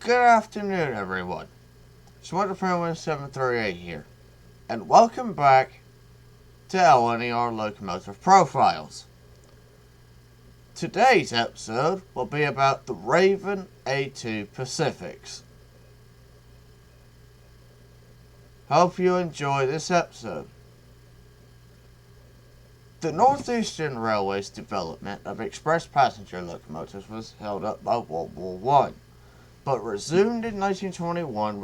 Good afternoon, everyone. Sweater Penguin 738 here, and welcome back to LNER Locomotive Profiles. Today's episode will be about the Raven A2 Pacifics. Hope you enjoy this episode. The Northeastern Railway's development of express passenger locomotives was held up by World War I, but resumed in 1921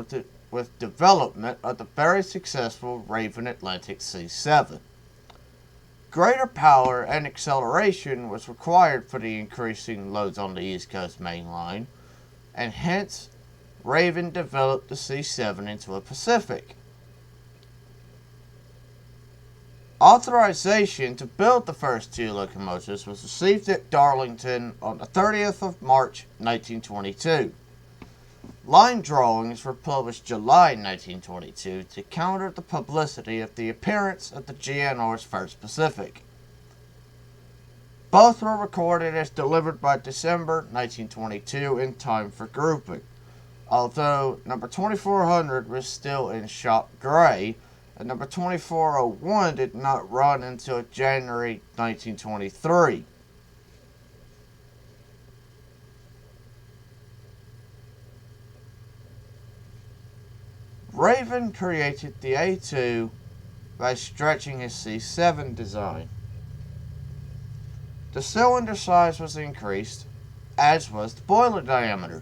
with development of the very successful Raven Atlantic C7. Greater power and acceleration was required for the increasing loads on the East Coast Main Line, and hence Raven developed the C7 into a Pacific. Authorization to build the first two locomotives was received at Darlington on the 30th of March 1922. Line drawings were published July 1922 to counter the publicity of the appearance of the GNR's first Pacific. Both were recorded as delivered by December 1922 in time for grouping, although number 2400 was still in shop gray, and number 2401 did not run until January 1923. Raven created the A2 by stretching his C7 design. The cylinder size was increased, as was the boiler diameter.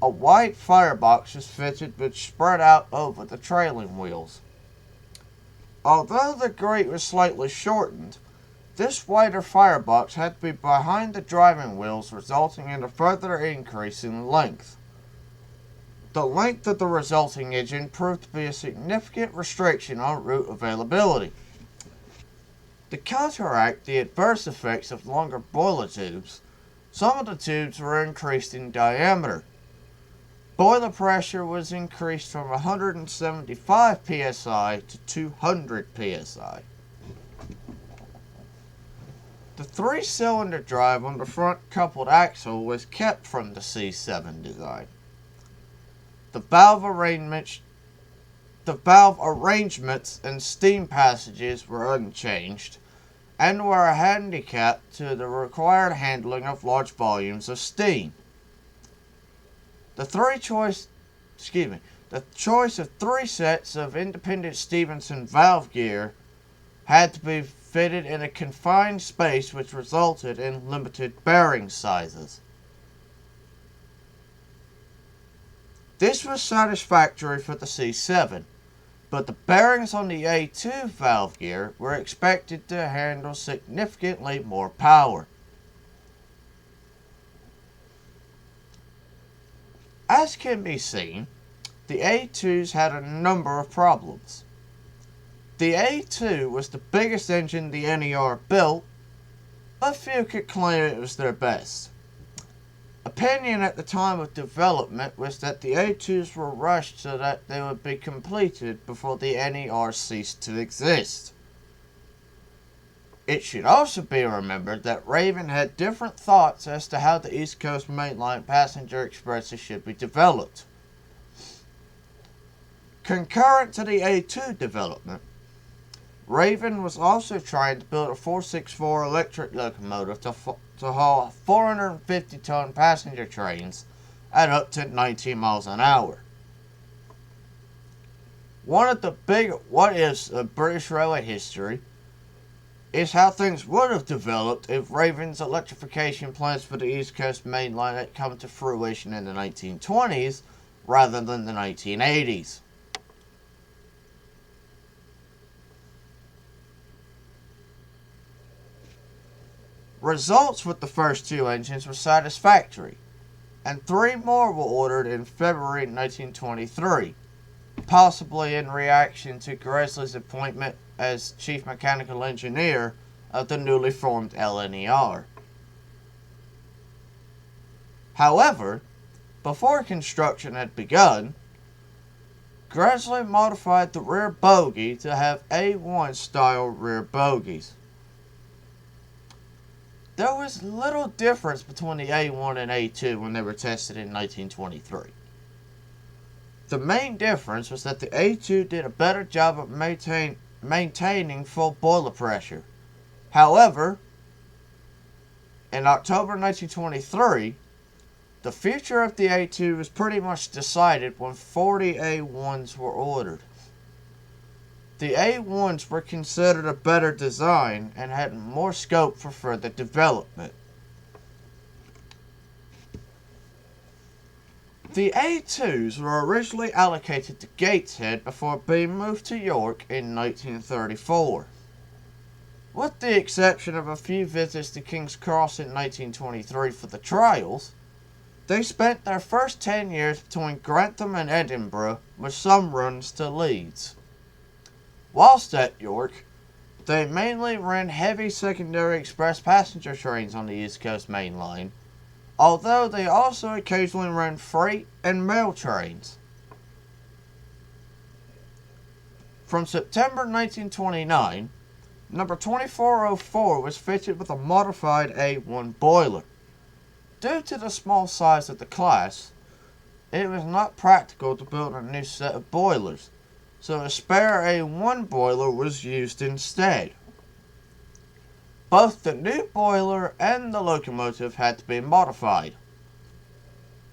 A wide firebox was fitted which spread out over the trailing wheels. Although the grate was slightly shortened, this wider firebox had to be behind the driving wheels, resulting in a further increase in length. The length of the resulting engine proved to be a significant restriction on route availability. To counteract the adverse effects of longer boiler tubes, some of the tubes were increased in diameter. Boiler pressure was increased from 175 psi to 200 psi. The three-cylinder drive on the front coupled axle was kept from the C7 design. The valve arrangements and steam passages were unchanged and were a handicap to the required handling of large volumes of steam. The choice of three sets of independent Stephenson valve gear had to be fitted in a confined space, which resulted in limited bearing sizes. This was satisfactory for the C7, but the bearings on the A2 valve gear were expected to handle significantly more power. As can be seen, the A2s had a number of problems. The A2 was the biggest engine the NER built, but few could claim it was their best. Opinion at the time of development was that the A2s were rushed so that they would be completed before the NER ceased to exist. It should also be remembered that Raven had different thoughts as to how the East Coast Main Line passenger expresses should be developed. Concurrent to the A2 development, Raven was also trying to build a 464 electric locomotive to haul 450-ton passenger trains at up to 19 miles an hour. One of the big what-ifs of British railway history is how things would have developed if Raven's electrification plans for the East Coast Main Line had come to fruition in the 1920s rather than the 1980s. Results with the first two engines were satisfactory, and three more were ordered in February 1923, possibly in reaction to Gresley's appointment as Chief Mechanical Engineer of the newly formed LNER. However, before construction had begun, Gresley modified the rear bogie to have A1 style rear bogies. there was little difference between the A1 and A2 when they were tested in 1923. The main difference was that the A2 did a better job of maintaining full boiler pressure. However, in October 1923, the future of the A2 was pretty much decided when 40 A1s were ordered. The A1s were considered a better design and had more scope for further development. The A2s were originally allocated to Gateshead before being moved to York in 1934. With the exception of a few visits to King's Cross in 1923 for the trials, they spent their first 10 years between Grantham and Edinburgh with some runs to Leeds. Whilst at York, they mainly ran heavy secondary express passenger trains on the East Coast Main Line, although they also occasionally ran freight and mail trains. From September 1929, number 2404 was fitted with a modified A1 boiler. Due to the small size of the class, it was not practical to build a new set of boilers, so a spare A1 boiler was used instead. Both the new boiler and the locomotive had to be modified.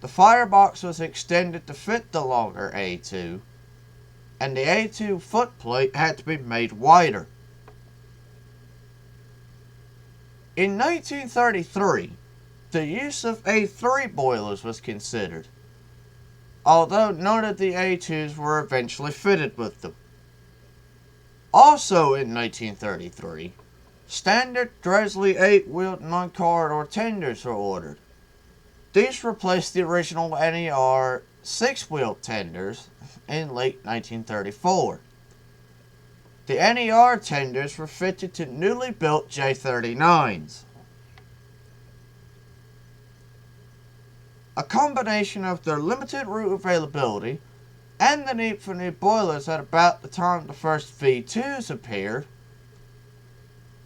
The firebox was extended to fit the longer A2, and the A2 footplate had to be made wider. In 1933, the use of A3 boilers was considered, although none of the A2s were eventually fitted with them. Also in 1933, standard Dresley 8-wheeled non-corridor tenders were ordered. These replaced the original NER 6-wheeled tenders in late 1934. The NER tenders were fitted to newly built J39s. A combination of their limited route availability and the need for new boilers at about the time the first V2s appeared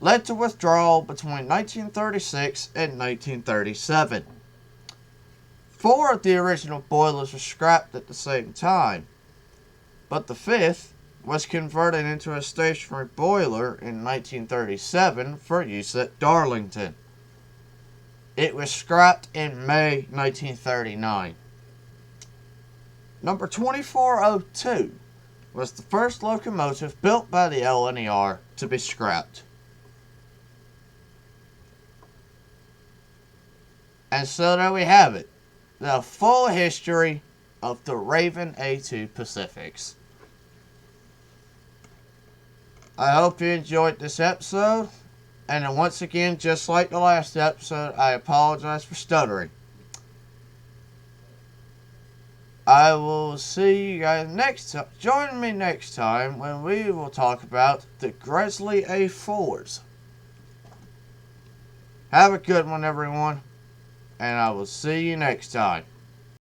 led to withdrawal between 1936 and 1937. 4 of the original boilers were scrapped at the same time, but the 5th was converted into a stationary boiler in 1937 for use at Darlington. It was scrapped in May 1939. Number 2402 was the first locomotive built by the LNER to be scrapped. And so there we have it, the full history of the Raven A2 Pacifics. I hope you enjoyed this episode. And then once again, just like the last episode, I apologize for stuttering. I will see you guys next time. Join me next time when we will talk about the Gresley A4s. Have a good one, everyone. And I will see you next time.